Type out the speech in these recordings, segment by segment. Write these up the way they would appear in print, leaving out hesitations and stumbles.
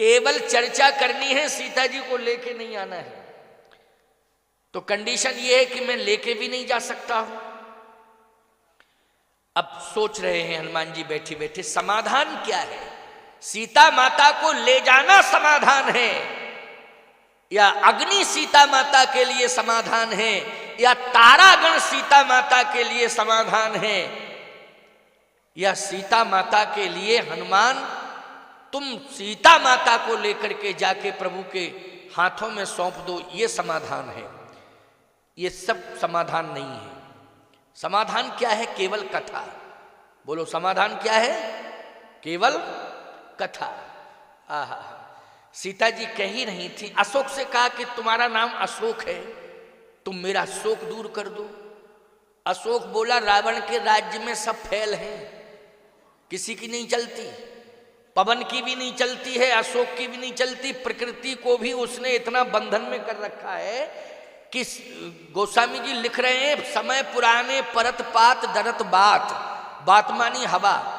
केवल चर्चा करनी है, सीता जी को लेके नहीं आना है। तो कंडीशन ये है कि मैं लेके भी नहीं जा सकता हूं। अब सोच रहे हैं हनुमान जी बैठे बैठे समाधान क्या है। सीता माता को ले जाना समाधान है, या अग्नि सीता माता के लिए समाधान है, या तारागण सीता माता के लिए समाधान है, या सीता माता के लिए हनुमान तुम सीता माता को लेकर के जाके प्रभु के हाथों में सौंप दो, ये समाधान है। ये सब समाधान नहीं है। समाधान क्या है? केवल कथा। बोलो समाधान क्या है? केवल कथा। आहा, सीता जी कह ही नहीं थी। अशोक से कहा कि तुम्हारा नाम अशोक है, तुम मेरा शोक दूर कर दो। अशोक बोला रावण के राज्य में सब फैल हैं, किसी की नहीं चलती, पवन की भी नहीं चलती है, अशोक की भी नहीं चलती। प्रकृति को भी उसने इतना बंधन में कर रखा है कि गोस्वामी जी लिख रहे हैं, समय पुराने परत पात डरत बात, बात मानी हवा।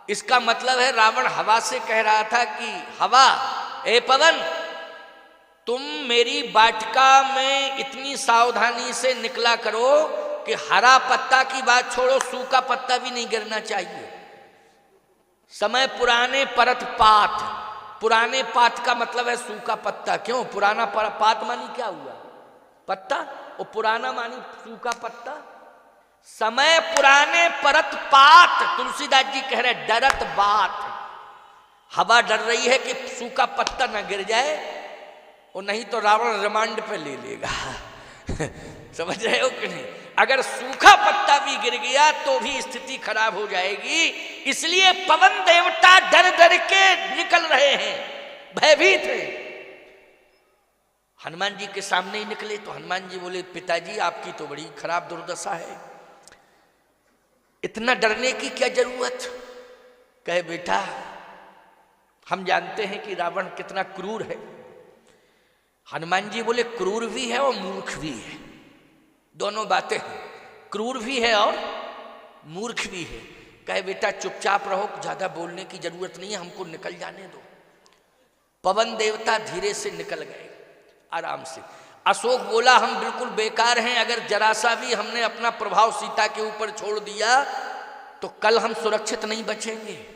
इसका मतलब है रावण हवा से कह रहा था कि हवा, ए पवन, तुम मेरी वाटिका में इतनी सावधानी से निकला करो कि हरा पत्ता की बात छोड़ो, सूखा पत्ता भी नहीं गिरना चाहिए। समय पुराने परत पात, पुराने पात का मतलब है सूखा पत्ता। क्यों? पुराना पात मानी क्या हुआ? पत्ता, और पुराना मानी सूखा पत्ता। समय पुराने परत पात, तुलसीदास जी कह रहे डरत बात। हवा डर रही है कि सूखा पत्ता न गिर जाए, और नहीं तो रावण रिमांड पे ले लेगा। समझ रहे हो कि नहीं? अगर सूखा पत्ता भी गिर गया तो भी स्थिति खराब हो जाएगी। इसलिए पवन देवता डर डर के निकल रहे हैं, भयभीत हैं। हनुमान जी के सामने ही निकले तो हनुमान जी बोले पिताजी आपकी तो बड़ी खराब दुर्दशा है, इतना डरने की क्या जरूरत। कहे बेटा हम जानते हैं कि रावण कितना क्रूर है। हनुमान जी बोले क्रूर भी है और मूर्ख भी है, दोनों बातें हैं, क्रूर भी है और मूर्ख भी है। कहे बेटा चुपचाप रहो, ज्यादा बोलने की जरूरत नहीं है, हमको निकल जाने दो। पवन देवता धीरे से निकल गए आराम से। अशोक बोला हम बिल्कुल बेकार हैं, अगर जरा सा भी हमने अपना प्रभाव सीता के ऊपर छोड़ दिया तो कल हम सुरक्षित नहीं बचेंगे,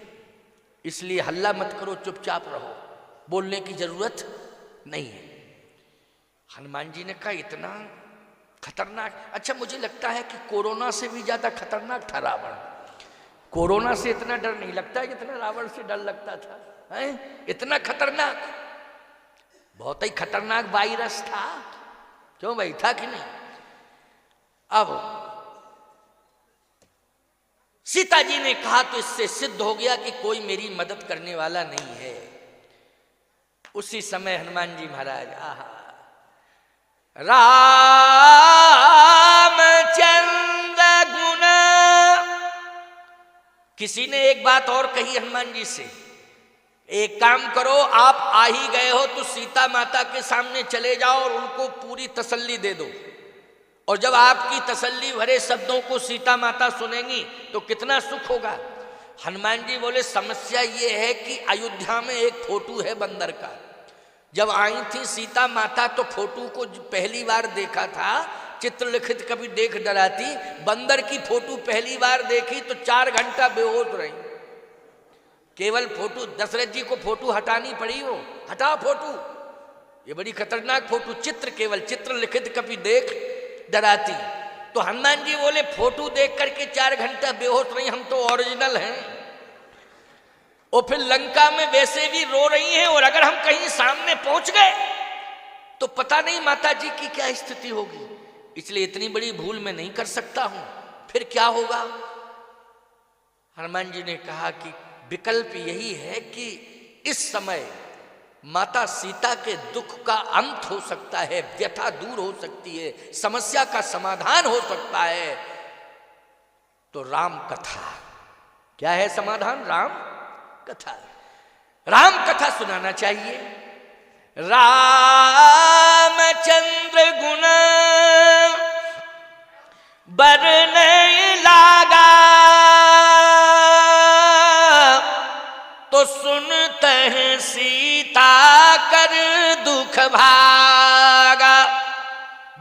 इसलिए हल्ला मत करो, चुपचाप रहो, बोलने की जरूरत नहीं है। हनुमान जी ने कहा इतना खतरनाक? अच्छा मुझे लगता है कि कोरोना से भी ज्यादा खतरनाक था रावण। कोरोना से इतना डर नहीं लगता जितना रावण से डर लगता था, हैं? इतना खतरनाक, बहुत ही खतरनाक वायरस था। क्यों भाई, था कि नहीं? अब सीता जी ने कहा तो इससे सिद्ध हो गया कि कोई मेरी मदद करने वाला नहीं है। उसी समय हनुमान जी महाराज आहा, रामचंद्र गुण। किसी ने एक बात और कही हनुमान जी से, एक काम करो, आप आ ही गए हो तो सीता माता के सामने चले जाओ और उनको पूरी तसल्ली दे दो, और जब आपकी तसल्ली भरे शब्दों को सीता माता सुनेंगी तो कितना सुख होगा। हनुमान जी बोले समस्या ये है कि अयोध्या में एक फोटो है बंदर का। जब आई थी सीता माता तो फोटो को पहली बार देखा था, चित्रलिखित कभी देख डराती, बंदर की फोटो पहली बार देखी तो 4 घंटा बेहोश रही। केवल फोटो, दशरथ जी को फोटो हटानी पड़ी, वो हटा फोटो, ये बड़ी खतरनाक फोटो, चित्र केवल चित्रलिखित कभी देख डराती। तो हनुमान जी बोले फोटो देख करके 4 घंटा बेहोश रही, हम तो ओरिजिनल हैं। और फिर लंका में वैसे भी रो रही हैं, और अगर हम कहीं सामने पहुंच गए तो पता नहीं माता जी की क्या स्थिति होगी, इसलिए इतनी बड़ी भूल मैं नहीं कर सकता हूं, फिर क्या होगा। हनुमान जी ने कहा कि विकल्प यही है कि इस समय माता सीता के दुख का अंत हो सकता है, व्यथा दूर हो सकती है, समस्या का समाधान हो सकता है। तो राम कथा क्या है समाधान? राम कथा, राम कथा सुनाना चाहिए। रामचंद्र गुण बरने लागा तो सुनते हैं सीता कर दुख भागा।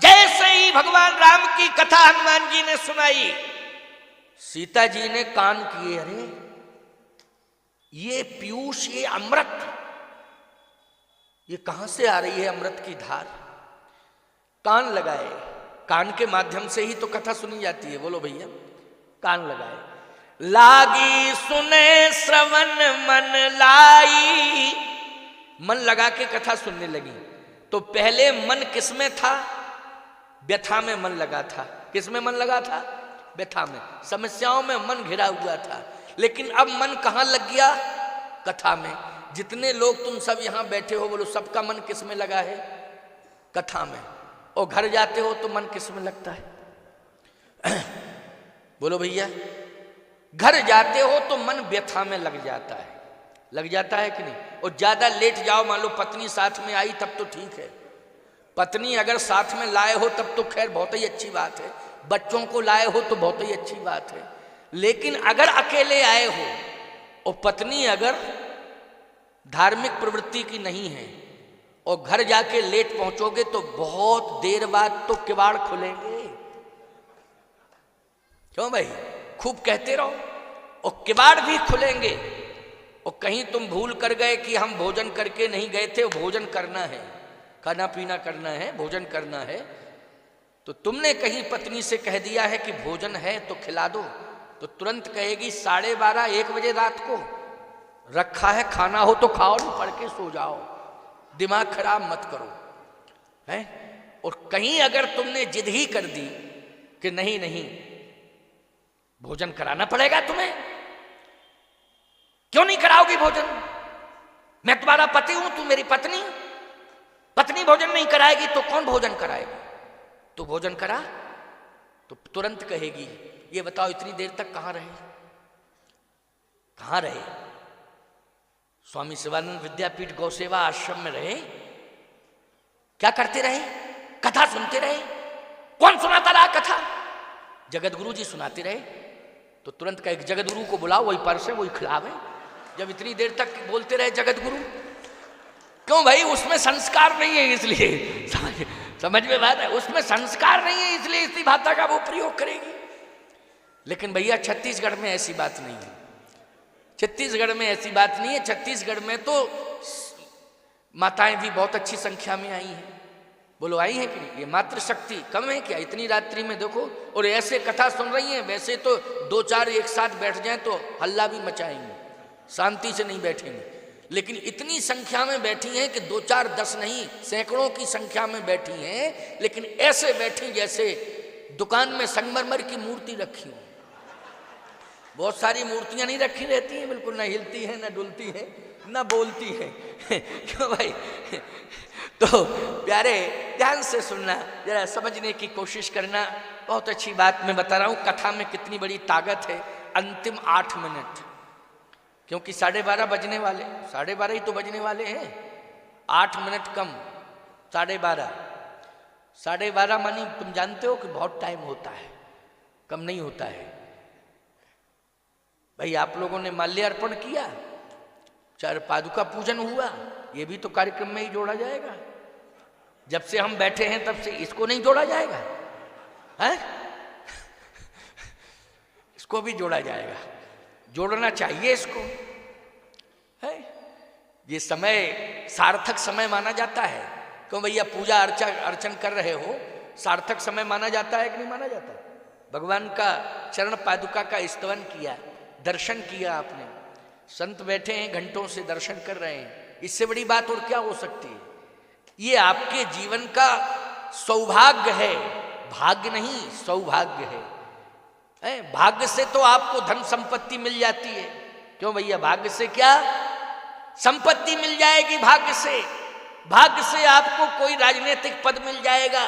जैसे ही भगवान राम की कथा हनुमान जी ने सुनाई, सीता जी ने कान किए, अरे ये पीयूष, ये अमृत, ये कहां से आ रही है अमृत की धार। कान लगाए, कान के माध्यम से ही तो कथा सुनी जाती है, बोलो भैया। कान लगाए, लागी सुने श्रवण मन लाई, मन लगा के कथा सुनने लगी। तो पहले मन किसमें था? व्यथा में मन लगा था। किसमें मन लगा था? व्यथा में, समस्याओं में मन घिरा हुआ था। लेकिन अब मन कहां लग गया? कथा में। जितने लोग तुम सब यहां बैठे हो, बोलो सबका मन किस में लगा है? कथा में। और घर जाते हो तो मन किस में लगता है? बोलो भैया, घर जाते हो तो मन व्यथा में लग जाता है। लग जाता है कि नहीं? और ज्यादा लेट जाओ, मान लो पत्नी साथ में आई तब तो ठीक है, पत्नी अगर साथ में लाए हो तब तो खैर बहुत ही अच्छी बात है, बच्चों को लाए हो तो बहुत ही अच्छी बात है। लेकिन अगर अकेले आए हो और पत्नी अगर धार्मिक प्रवृत्ति की नहीं है और घर जाके लेट पहुंचोगे तो बहुत देर बाद तो किवाड़ खुलेंगे। क्यों भाई? खूब कहते रहो और किवाड़ भी खुलेंगे। और कहीं तुम भूल कर गए कि हम भोजन करके नहीं गए थे, भोजन करना है, खाना पीना करना है, भोजन करना है, तो तुमने कहीं पत्नी से कह दिया है कि भोजन है तो खिला दो, तो तुरंत कहेगी 12:30 1 बजे रात को रखा है, खाना हो तो खाओ, नहीं पढ़ के सो जाओ, दिमाग खराब मत करो, है? और कहीं अगर तुमने जिद ही कर दी कि नहीं नहीं भोजन कराना पड़ेगा तुम्हें, क्यों नहीं कराओगी भोजन? मैं तुम्हारा पति हूं, तू मेरी पत्नी, पत्नी भोजन नहीं कराएगी तो कौन भोजन कराएगा? तो भोजन करा। तो तुरंत कहेगी, ये बताओ इतनी देर तक कहां रहे? कहां रहे? स्वामी शिवानंद विद्यापीठ गौसेवा आश्रम में रहे? क्या करते रहे? कथा सुनते रहे। कौन सुनाता रहा कथा? जगत गुरु जी सुनाते रहे। तो तुरंत कहे जगत गुरु को बुलाओ, वही परसे वही खिलावे। जब इतनी देर तक बोलते रहे जगत गुरु, क्यों भाई? उसमें संस्कार नहीं है, इसलिए समझ में बात है, उसमें संस्कार नहीं है इसलिए इसी भाषा का वो प्रयोग करेगी। लेकिन भैया छत्तीसगढ़ में ऐसी बात नहीं है, छत्तीसगढ़ में ऐसी बात नहीं है। छत्तीसगढ़ में तो माताएं भी बहुत अच्छी संख्या में आई हैं। बोलो आई है कि नहीं? ये मातृशक्ति कम है क्या इतनी रात्रि में? देखो, और ऐसे कथा सुन रही हैं। वैसे तो 2-4 एक साथ बैठ जाएं तो हल्ला भी मचाएंगे, शांति से नहीं बैठेंगे। लेकिन इतनी संख्या में बैठी हैं कि 2-4 10 नहीं, सैकड़ों की संख्या में बैठी हैं। लेकिन ऐसे बैठी जैसे दुकान में संगमरमर की मूर्ति रखी हो। बहुत सारी मूर्तियां नहीं रखी रहती हैं, बिल्कुल ना हिलती हैं, ना डुलती हैं, ना बोलती हैं। क्यों भाई? तो प्यारे, ध्यान से सुनना, जरा समझने की कोशिश करना। बहुत अच्छी बात मैं बता रहा हूं, कथा में कितनी बड़ी ताकत है। अंतिम 8 मिनट, क्योंकि 12:30 बजने वाले, 12:30 ही तो बजने वाले हैं। 8 मिनट कम, 12:30। 12:30 मानी तुम जानते हो कि बहुत टाइम होता है, कम नहीं होता है। भाई आप लोगों ने माल्यार्पण किया, चार पादुका पूजन हुआ, ये भी तो कार्यक्रम में ही जोड़ा जाएगा। जब से हम बैठे हैं तब से इसको नहीं जोड़ा जाएगा, है? इसको भी जोड़ा जाएगा, जोड़ना चाहिए इसको, है? ये समय सार्थक समय माना जाता है। क्यों भैया? पूजा अर्चन कर रहे हो, सार्थक समय माना जाता है कि नहीं माना जाता? भगवान का चरण पादुका का स्तवन किया, दर्शन किया आपने, संत बैठे हैं घंटों से दर्शन कर रहे हैं, इससे बड़ी बात और क्या हो सकती है? ये आपके जीवन का सौभाग्य है, भाग्य नहीं, सौभाग्य है। भाग्य से तो आपको धन संपत्ति मिल जाती है। क्यों भैया? भाग्य से क्या संपत्ति मिल जाएगी? भाग्य से आपको कोई राजनीतिक पद मिल जाएगा,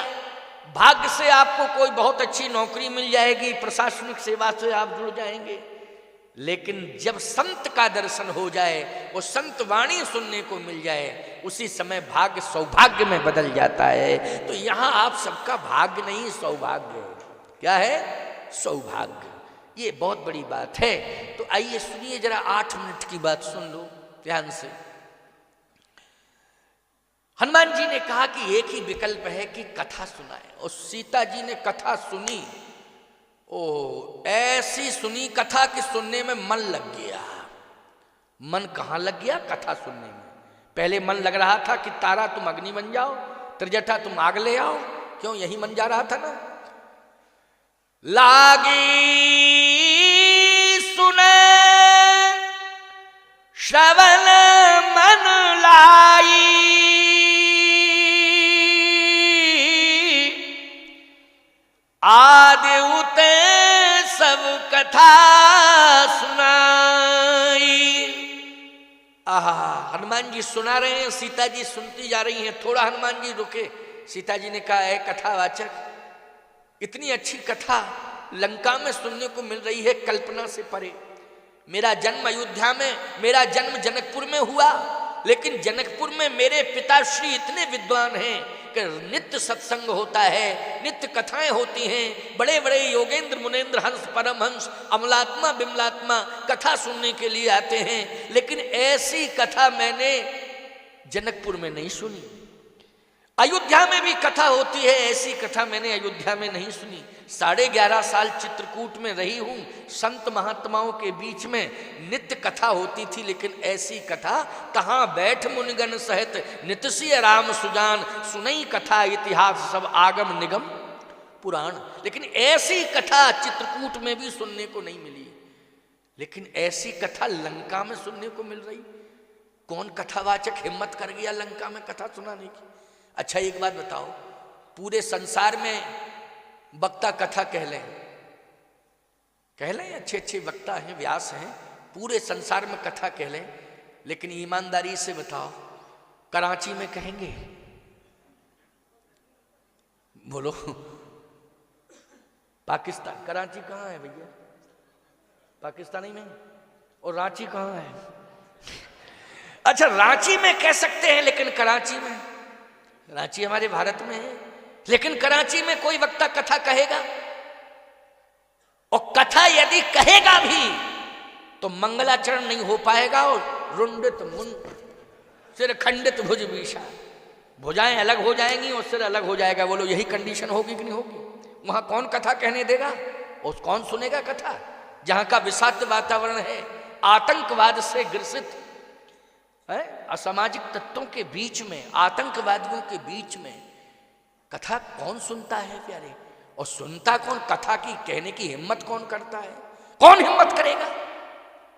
भाग्य से आपको कोई बहुत अच्छी नौकरी मिल जाएगी, प्रशासनिक सेवा से आप जुड़ जाएंगे। लेकिन जब संत का दर्शन हो जाए, वो संत वाणी सुनने को मिल जाए, उसी समय भाग्य सौभाग्य में बदल जाता है। तो यहां आप सबका भाग्य नहीं, सौभाग्य है। क्या है? सौभाग्य। ये बहुत बड़ी बात है। तो आइए सुनिए जरा, 8 मिनट की बात सुन लो। ध्यान से। हनुमान जी ने कहा कि एक ही विकल्प है कि कथा सुनाए, और सीता जी ने कथा सुनी। ओ ऐसी सुनी कथा कि सुनने में मन लग गया। मन कहाँ लग गया? कथा सुनने में। पहले मन लग रहा था कि तारा तुम अग्नि बन जाओ, त्रिजटा तुम आग ले आओ, क्यों यही मन जा रहा था ना। लागी सुने श्रवण मन लाई, आदि उते सब कथा सुनाई। आहा, हनुमान जी सुना रहे हैं, सीता जी सुनती जा रही हैं। थोड़ा हनुमान जी रुके। सीता जी ने कहा, है कथावाचक, इतनी अच्छी कथा लंका में सुनने को मिल रही है, कल्पना से परे। मेरा जन्म अयोध्या में, मेरा जन्म जनकपुर में हुआ, लेकिन जनकपुर में मेरे पिताश्री इतने विद्वान हैं कि नित्य सत्संग होता है, नित्य कथाएं होती हैं। बड़े बड़े योगेंद्र मुनेन्द्र हंस परमहंस अमलात्मा बिमलात्मा कथा सुनने के लिए आते हैं, लेकिन ऐसी कथा मैंने जनकपुर में नहीं सुनी। अयोध्या में भी कथा होती है, ऐसी कथा मैंने अयोध्या में नहीं सुनी। 11.5 साल चित्रकूट में रही हूं, संत महात्माओं के बीच में नित्य कथा होती थी, लेकिन ऐसी कथा कहाँ बैठ मुनिगण सहित नितसिय राम सुजान, सुनई कथा इतिहास सब आगम निगम पुराण। लेकिन ऐसी कथा चित्रकूट में भी सुनने को नहीं मिली, लेकिन ऐसी कथा लंका में सुनने को मिल रही। कौन कथावाचक हिम्मत कर गया लंका में कथा सुनाने की? अच्छा एक बात बताओ, पूरे संसार में वक्ता कथा कह लें, अच्छे अच्छे वक्ता हैं, व्यास हैं, पूरे संसार में कथा कह लें, लेकिन ईमानदारी से बताओ कराची में कहेंगे? बोलो। पाकिस्तान, कराची कहाँ है भैया? पाकिस्तानी में। और रांची कहाँ है? अच्छा रांची में कह सकते हैं, लेकिन कराची में? रांची हमारे भारत में है, लेकिन कराची में कोई वक्ता कथा कहेगा? और कथा यदि कहेगा भी तो मंगलाचरण नहीं हो पाएगा, और रुंडित मुंड सिर खंडित भुज विषा, भुजाएं अलग हो जाएंगी और सिर अलग हो जाएगा। बोलो यही कंडीशन होगी कि नहीं होगी? वहां कौन कथा कहने देगा और कौन सुनेगा कथा? जहां का विषाक्त वातावरण है, आतंकवाद से ग्रसित है, असामाजिक तत्वों के बीच में, आतंकवादियों के बीच में कथा कौन सुनता है प्यारे? और सुनता कौन? कथा की कहने की हिम्मत कौन करता है? कौन हिम्मत करेगा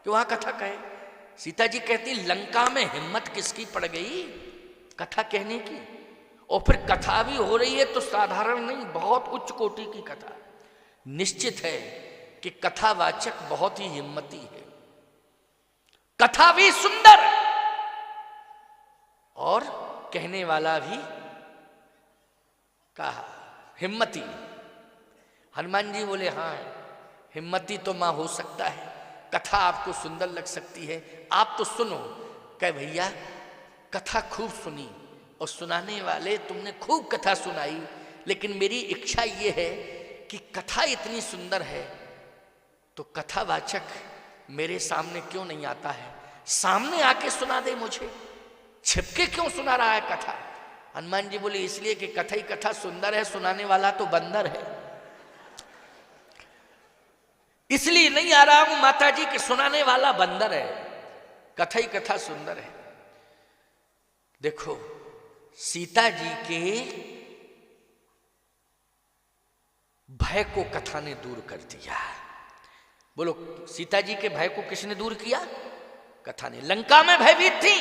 कि वहां कथा कहे? सीता जी कहती लंका में हिम्मत किसकी पड़ गई कथा कहने की? और फिर कथा भी हो रही है तो साधारण नहीं, बहुत उच्च कोटि की कथा। निश्चित है कि कथावाचक बहुत ही हिम्मती है, कथा भी सुंदर और कहने वाला भी कहा हिम्मती। हनुमान जी बोले हाँ हिम्मती तो मां हो सकता है, कथा आपको सुंदर लग सकती है, आप तो सुनो। कहे भैया कथा खूब सुनी और सुनाने वाले तुमने खूब कथा सुनाई, लेकिन मेरी इच्छा ये है कि कथा इतनी सुंदर है तो कथावाचक मेरे सामने क्यों नहीं आता है? सामने आके सुना दे मुझे, छिपके क्यों सुना रहा है कथा? हनुमान जी बोले इसलिए कि कथा ही कथा सुंदर है, सुनाने वाला तो बंदर है, इसलिए नहीं आ रहा हूं माता जी कि सुनाने वाला बंदर है, कथा ही कथा सुंदर है। देखो सीता जी के भय को कथा ने दूर कर दिया। बोलो सीता जी के भय को किसने दूर किया? कथा ने। लंका में भयभीत थी,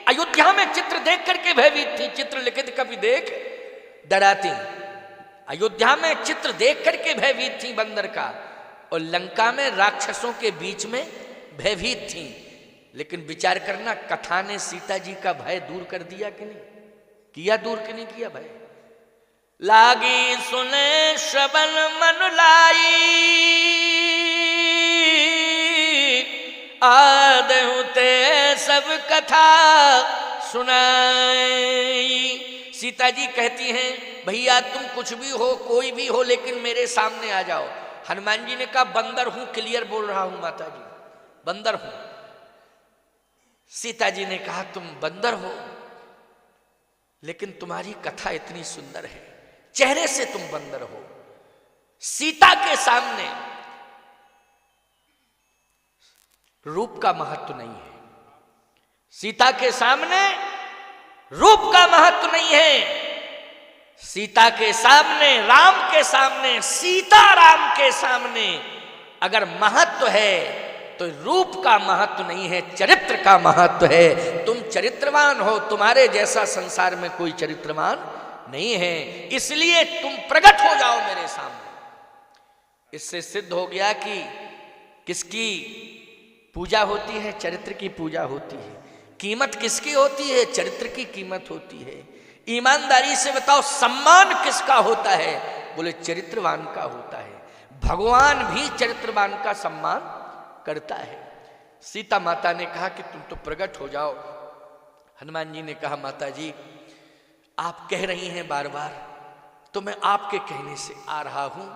अयोध्या में चित्र देख करके भयभीत थी, चित्र लिखित कभी देख डराती। अयोध्या में चित्र देख करके भयभीत थी बंदर का, और लंका में राक्षसों के बीच में भयभीत थी। लेकिन विचार करना कथा ने सीता जी का भय दूर कर दिया कि नहीं किया? दूर कि नहीं किया भय? लागी सुने श्रवण मन लाई, आदहुते सब कथा सुनाई। सीता जी कहती हैं भैया तुम कुछ भी हो, कोई भी हो, लेकिन मेरे सामने आ जाओ। हनुमान जी ने कहा बंदर हूं, क्लियर बोल रहा हूं माता जी, बंदर हूं। सीता जी ने कहा तुम बंदर हो, लेकिन तुम्हारी कथा इतनी सुंदर है, चेहरे से तुम बंदर हो। सीता के सामने रूप का महत्व नहीं है, सीता के सामने रूप का महत्व नहीं है। सीता के सामने, राम के सामने, सीता राम के सामने अगर महत्व है तो रूप का महत्व नहीं है, चरित्र का महत्व है। तुम चरित्रवान हो, तुम्हारे जैसा संसार में कोई चरित्रवान नहीं है, इसलिए तुम प्रकट हो जाओ मेरे सामने। इससे सिद्ध हो गया कि किसकी पूजा होती है? चरित्र की पूजा होती है। कीमत किसकी होती है? चरित्र की कीमत होती है। ईमानदारी से बताओ, सम्मान किसका होता है? बोले चरित्रवान का होता है। भगवान भी चरित्रवान का सम्मान करता है। सीता माता ने कहा कि तुम तो प्रकट हो जाओ। हनुमान जी ने कहा माता जी आप कह रही हैं बार बार, तो मैं आपके कहने से आ रहा हूं,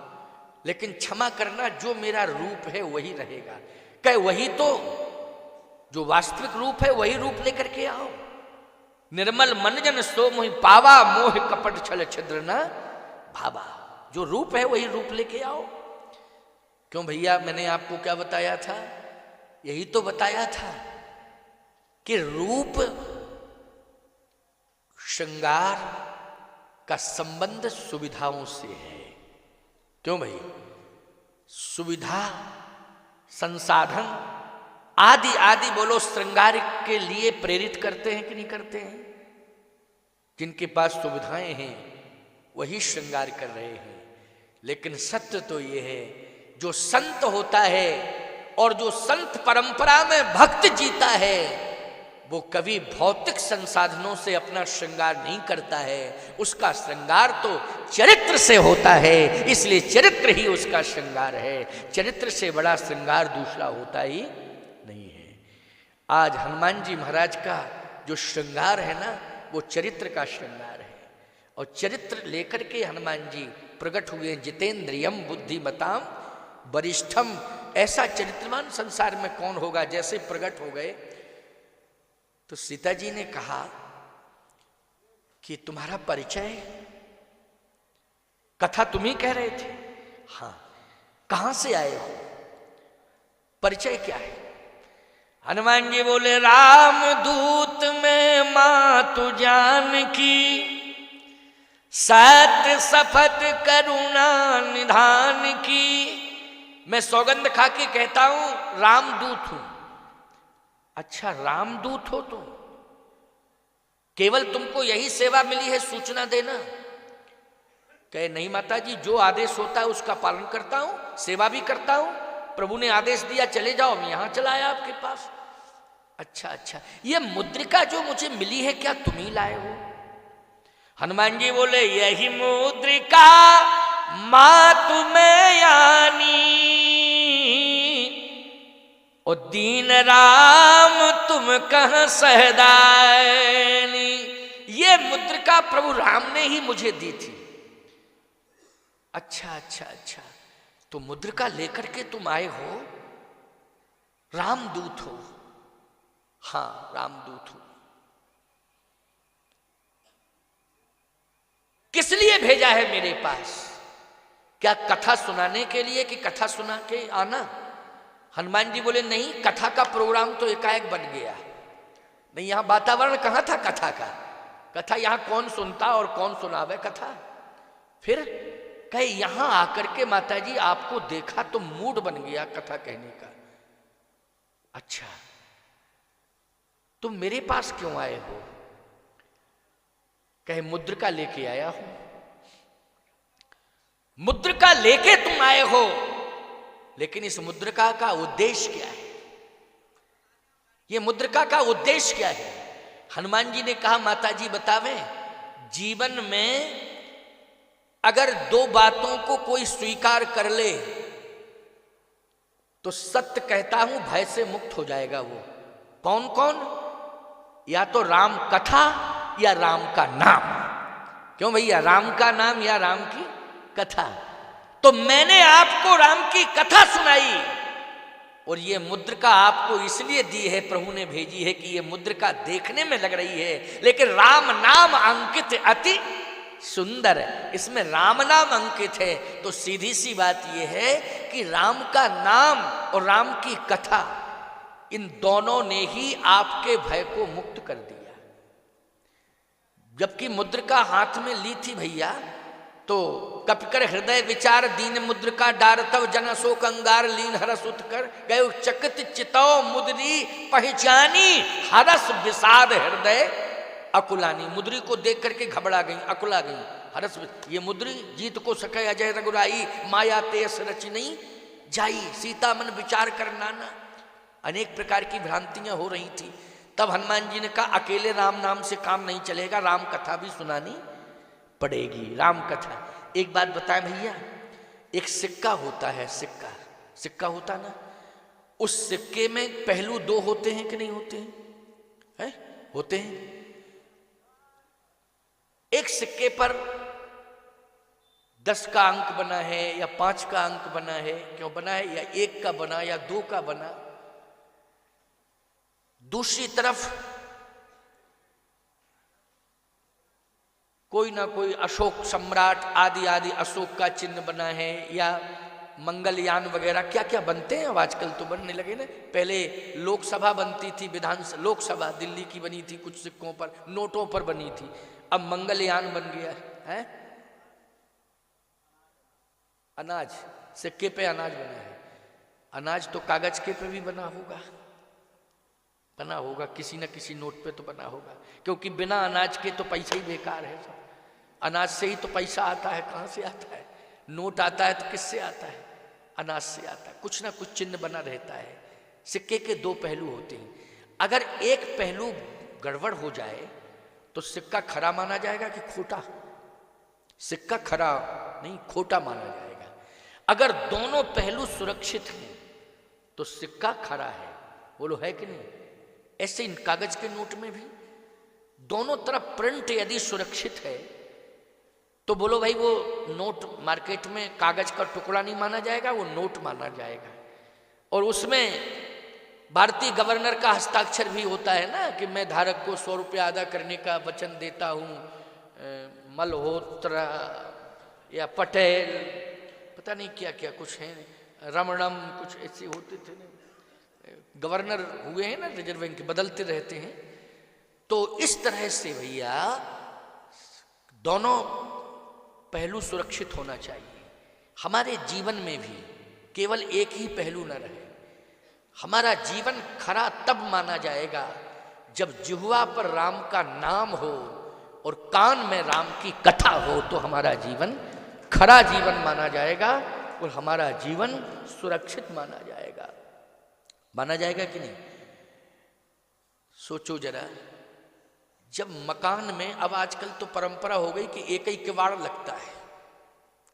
लेकिन क्षमा करना, जो मेरा रूप है वही रहेगा। कहे वही तो, जो वास्तविक रूप है वही रूप लेकर के आओ। निर्मल मन जन सो मोहि पावा, मोह कपट छल छिद्र न भावा। जो रूप है वही रूप लेके आओ। क्यों भैया, मैंने आपको क्या बताया था? यही तो बताया था कि रूप श्रृंगार का संबंध सुविधाओं से है। क्यों भाई? सुविधा, संसाधन आदि आदि बोलो श्रृंगार के लिए प्रेरित करते हैं कि नहीं करते हैं? जिनके पास सुविधाएं हैं वही श्रृंगार कर रहे हैं। लेकिन सत्य तो ये है, जो संत होता है और जो संत परंपरा में भक्त जीता है, वो कभी भौतिक संसाधनों से अपना श्रृंगार नहीं करता है। उसका श्रृंगार तो चरित्र से होता है, इसलिए चरित्र ही उसका श्रृंगार है। चरित्र से बड़ा श्रृंगार दूसरा होता ही नहीं है। आज हनुमान जी महाराज का जो श्रृंगार है ना, वो चरित्र का श्रृंगार है। और चरित्र लेकर के हनुमान जी प्रकट हुए। जितेंद्रियम बुद्धिमताम वरिष्ठम। ऐसा चरित्रवान संसार में कौन होगा? जैसे प्रकट हो गए तो सीता जी ने कहा कि तुम्हारा परिचय, कथा तुम ही कह रहे थे? हाँ। कहां से आए हो? परिचय क्या है? हनुमान जी बोले राम दूत में मातु जानकी, सत्य शपथ करुणा निधान की। मैं सौगंध खा के कहता हूं रामदूत हूं। अच्छा, रामदूत हो तुम? केवल तुमको यही सेवा मिली है, सूचना देना? कहे नहीं माता जी, जो आदेश होता है उसका पालन करता हूं, सेवा भी करता हूं। प्रभु ने आदेश दिया चले जाओ, मैं यहां चला आया आपके पास। अच्छा अच्छा, ये मुद्रिका जो मुझे मिली है क्या तुम ही लाए हो? हनुमान जी बोले यही मुद्रिका मातु में यानी, और दीन राम तुम कहां सहदायनी। ये मुद्रिका प्रभु राम ने ही मुझे दी थी। अच्छा अच्छा अच्छा, तो मुद्रिका लेकर के तुम आए हो, रामदूत हो? हाँ, रामदूत हो। किस लिए भेजा है मेरे पास? क्या कथा सुनाने के लिए कि कथा सुना के आना? हनुमान जी बोले नहीं, कथा का प्रोग्राम तो एकाएक बन गया। नहीं, यहां वातावरण कहां था कथा का? कथा यहां कौन सुनता और कौन सुनावे कथा? फिर कहे यहां आकर के माता जी आपको देखा तो मूड बन गया कथा कहने का। अच्छा, तुम मेरे पास क्यों आए हो? कहे मुद्रिका लेके आया हूं। मुद्रिका लेके तुम आए हो, लेकिन इस मुद्रिका का उद्देश्य क्या है? ये मुद्रिका का उद्देश्य क्या है? हनुमान जी ने कहा माता जी बतावें। जीवन में अगर दो बातों को कोई स्वीकार कर ले तो सत्य कहता हूं भय से मुक्त हो जाएगा। वो कौन कौन? या तो राम कथा या राम का नाम। क्यों भैया? राम का नाम या राम की कथा। तो मैंने आपको राम की कथा सुनाई, और ये मुद्रिका आपको इसलिए दी है, प्रभु ने भेजी है कि ये मुद्रिका देखने में लग रही है, लेकिन राम नाम अंकित अति सुंदर है, इसमें राम नाम अंकित है। तो सीधी सी बात यह है कि राम का नाम और राम की कथा, इन दोनों ने ही आपके भय को मुक्त कर दिया। जबकि मुद्रिका हाथ में ली थी भैया, तो कपिकर हृदय विचार दीन मुद्रिका डारतव जन शोक अंगार लीन हरस उत्कर गयो चकित चितौ मुद्री पहचानी हरस विषाद हृदय अकुलानी। मुद्री को देख करके घबरा गई, अकुला गई, हरस। ये मुद्री जीत को सके अजय रघुराई, माया तेस रच नहीं जाई, सीता मन विचार कर नाना। अनेक प्रकार की भ्रांतियां हो रही थी। तब हनुमान जी ने कहा अकेले राम नाम से काम नहीं चलेगा, राम कथा भी सुनानी पड़ेगी। राम कथा, एक बात बताएं भैया, एक सिक्का होता है, सिक्का होता ना, उस सिक्के में पहलू दो होते हैं कि नहीं होते हैं? है? होते हैं। एक सिक्के पर 10 का अंक बना है या 5 का अंक बना है, क्यों बना है, या 1 का बना या 2 का बना। दूसरी तरफ कोई ना कोई अशोक सम्राट आदि आदि अशोक का चिन्ह बना है, या मंगलयान वगैरह क्या क्या बनते हैं। अब आजकल तो बनने लगे ना, पहले लोकसभा बनती थी, लोकसभा दिल्ली की बनी थी, कुछ सिक्कों पर, नोटों पर बनी थी, अब मंगलयान बन गया है। अनाज, सिक्के पे अनाज बना है, अनाज तो कागज के पे भी बना होगा, किसी न किसी नोट पे तो बना होगा, क्योंकि बिना अनाज के तो पैसा ही बेकार है सब। अनाज से ही तो पैसा आता है, कहाँ से आता है? नोट आता है तो किससे आता है? अनाज से आता है। कुछ ना कुछ चिन्ह बना रहता है। सिक्के के 2 पहलू होते हैं। अगर एक पहलू गड़बड़ हो जाए तो सिक्का खरा माना जाएगा कि खोटा? सिक्का खरा नहीं, खोटा माना जाएगा। अगर दोनों पहलू सुरक्षित हैं तो सिक्का खरा है, बोलो है कि नहीं? ऐसे इन कागज के नोट में भी दोनों तरफ प्रिंट यदि सुरक्षित है तो बोलो भाई वो नोट मार्केट में कागज का टुकड़ा नहीं माना जाएगा, वो नोट माना जाएगा। और उसमें भारतीय गवर्नर का हस्ताक्षर भी होता है ना कि मैं धारक को 100 रुपया अदा करने का वचन देता हूँ, मल्होत्रा या पटेल, पता नहीं क्या क्या कुछ है, रमणम, कुछ ऐसे होते थे ना, गवर्नर हुए हैं ना रिजर्व बैंक के, बदलते रहते हैं। तो इस तरह से भैया दोनों पहलू सुरक्षित होना चाहिए। हमारे जीवन में भी केवल एक ही पहलू न रहे। हमारा जीवन खरा तब माना जाएगा जब जिह्वा पर राम का नाम हो और कान में राम की कथा हो, तो हमारा जीवन खरा जीवन माना जाएगा और हमारा जीवन सुरक्षित माना जाएगा। माना जाएगा कि नहीं? सोचो जरा, जब मकान में, अब आजकल तो परंपरा हो गई कि एक ही किवाड़ लगता है,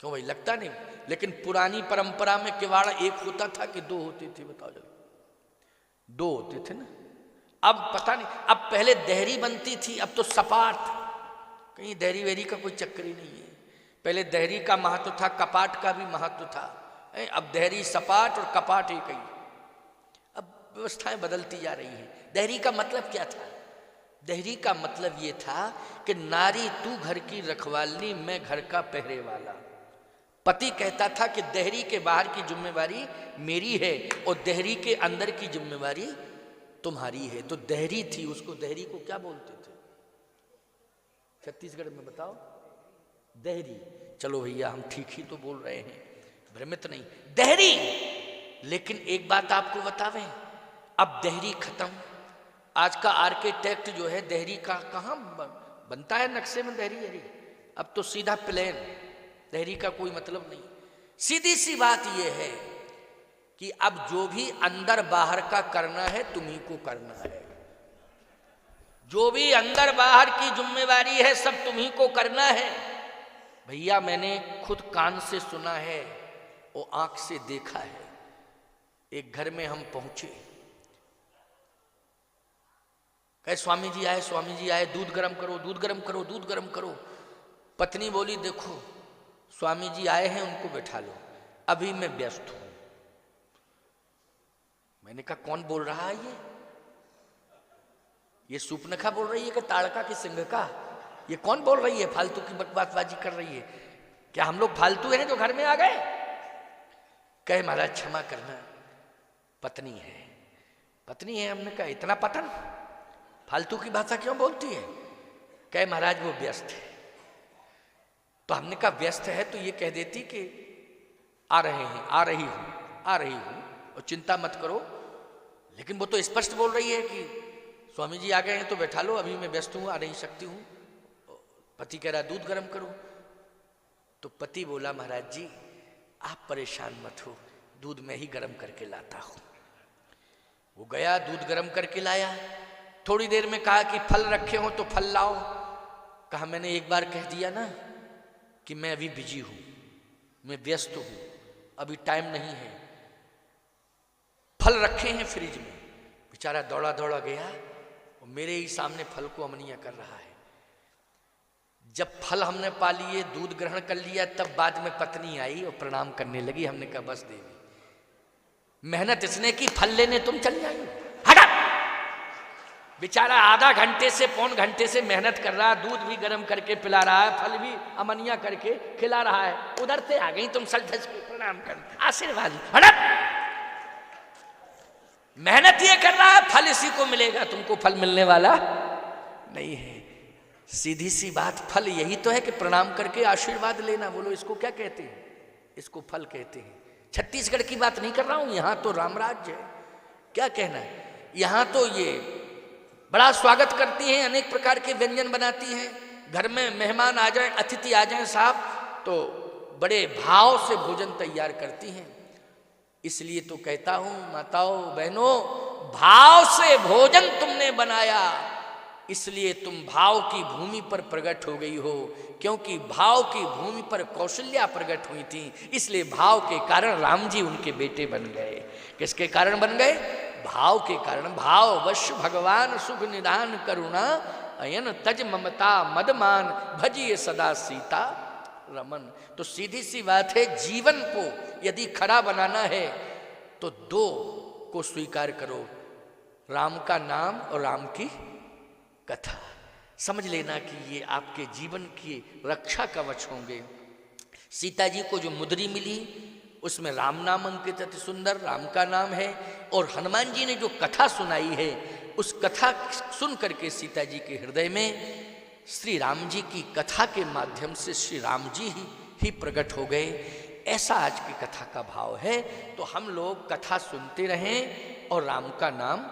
क्यों भाई? लगता नहीं, लेकिन पुरानी परंपरा में किवाड़ एक होता था कि 2 होते थे? बताओ जरा। 2 होते थे ना। अब पता नहीं, अब पहले देहरी बनती थी, अब तो सपाट, कहीं देहरी वेहरी का कोई चक्कर ही नहीं है। पहले देहरी का महत्व था, कपाट का भी महत्व था, अब देहरी सपाट और कपाट एक ही। अब व्यवस्थाएं बदलती जा रही हैं। देहरी का मतलब क्या था? देहरी का मतलब ये था कि नारी तू घर की रखवाली, मैं घर का पहरे वाला। पति कहता था कि देहरी के बाहर की जिम्मेवारी मेरी है और देहरी के अंदर की जिम्मेवारी तुम्हारी है। तो देहरी थी, उसको देहरी को क्या बोलते थे छत्तीसगढ़ में? बताओ। देहरी। चलो भैया हम ठीक ही तो बोल रहे हैं, भ्रमित नहीं, देहरी। लेकिन एक बात आपको बतावें, अब देहरी खत्म। आज का आर्किटेक्ट जो है देहरी का कहाँ बनता है नक्शे में देहरी? अब तो सीधा प्लेन, देहरी का कोई मतलब नहीं। सीधी सी बात यह है कि अब जो भी अंदर बाहर का करना है तुम्ही को करना है। जो भी अंदर बाहर की जिम्मेवारी है सब तुम्ही को करना है। भैया मैंने खुद कान से सुना है और आंख से देखा है। एक घर में हम पहुंचे, कहे स्वामी जी आए, स्वामी जी आए, दूध गर्म करो, दूध गर्म करो, दूध गर्म करो। पत्नी बोली देखो स्वामी जी आए हैं, उनको बैठा लो, अभी मैं व्यस्त हूं। मैंने कहा कौन बोल रहा है ये सूपनखा बोल रही है कि ताड़का की सिंह का? ये कौन बोल रही है? फालतू की बकवासबाजी कर रही है। क्या हम लोग फालतू हैं जो घर में आ गए? कहे महाराज क्षमा करना, पत्नी है, पत्नी है। हमने कहा इतना पतन, फालतू की भाषा क्यों बोलती है? कहे महाराज वो व्यस्त है। तो हमने कहा व्यस्त है तो ये कह देती कि आ रहे हैं, आ रही हूं और चिंता मत करो। लेकिन वो तो स्पष्ट बोल रही है कि स्वामी जी आ गए हैं तो बैठा लो, अभी मैं व्यस्त हूं, आ नहीं सकती हूं। पति कह रहा दूध गर्म करो। तो पति बोला महाराज जी आप परेशान मत हो, दूध में ही गर्म करके लाता हूं। वो गया, दूध गर्म करके लाया। थोड़ी देर में कहा कि फल रखे हो तो फल लाओ। कहा मैंने एक बार कह दिया ना कि मैं अभी बिजी हूं, मैं व्यस्त हूं, अभी टाइम नहीं है। फल रखे हैं फ्रिज में। बेचारा दौड़ा दौड़ा गया और मेरे ही सामने फल को अमनिया कर रहा है। जब फल हमने पा लिए, दूध ग्रहण कर लिया, तब बाद में पत्नी आई और प्रणाम करने लगी। हमने कहा बस देवी, मेहनत इसने की, फल लेने तुम चल जाई। हटा! बेचारा आधा घंटे से पौन घंटे से मेहनत कर रहा, दूध भी गर्म करके पिला रहा है, फल भी अमनिया करके खिला रहा है। उधर से आ गई तुम सज धज के प्रणाम कर, आशीर्वाद। हटा! मेहनत ये कर रहा है, फल इसी को मिलेगा, तुमको फल मिलने वाला नहीं है। सीधी सी बात, फल यही तो है कि प्रणाम करके आशीर्वाद लेना। बोलो इसको क्या कहते हैं? इसको फल कहते हैं। छत्तीसगढ़ की बात नहीं कर रहा हूं, यहां तो रामराज्य है, क्या कहना है। यहां तो ये बड़ा स्वागत करती हैं, अनेक प्रकार के व्यंजन बनाती हैं। घर में मेहमान आ जाए, अतिथि आ जाए साहब, तो बड़े भाव से भोजन तैयार करती हैं। इसलिए तो कहता हूं माताओं बहनों, भाव से भोजन तुमने बनाया, इसलिए तुम भाव की भूमि पर प्रकट हो गई हो। क्योंकि भाव की भूमि पर कौशल्या प्रकट हुई थी, इसलिए भाव के कारण राम जी उनके बेटे बन गए। किसके कारण बन गए? भाव के कारण। भाववश भगवान सुख निधान करुणा, अयन तज ममता मदमान, भजिए सदा सीता रमन। तो सीधी सी बात है, जीवन को यदि खरा बनाना है तो दो को स्वीकार करो, राम का नाम और राम की कथा। समझ लेना कि ये आपके जीवन की रक्षा कवच होंगे। सीता जी को जो मुद्री मिली उसमें राम नाम अंकित, अति सुंदर राम का नाम है। और हनुमान जी ने जो कथा सुनाई है, उस कथा सुन करके सीता जी के हृदय में श्री राम जी की कथा के माध्यम से श्री राम जी ही प्रकट हो गए। ऐसा आज की कथा का भाव है। तो हम लोग कथा सुनते रहें और राम का नाम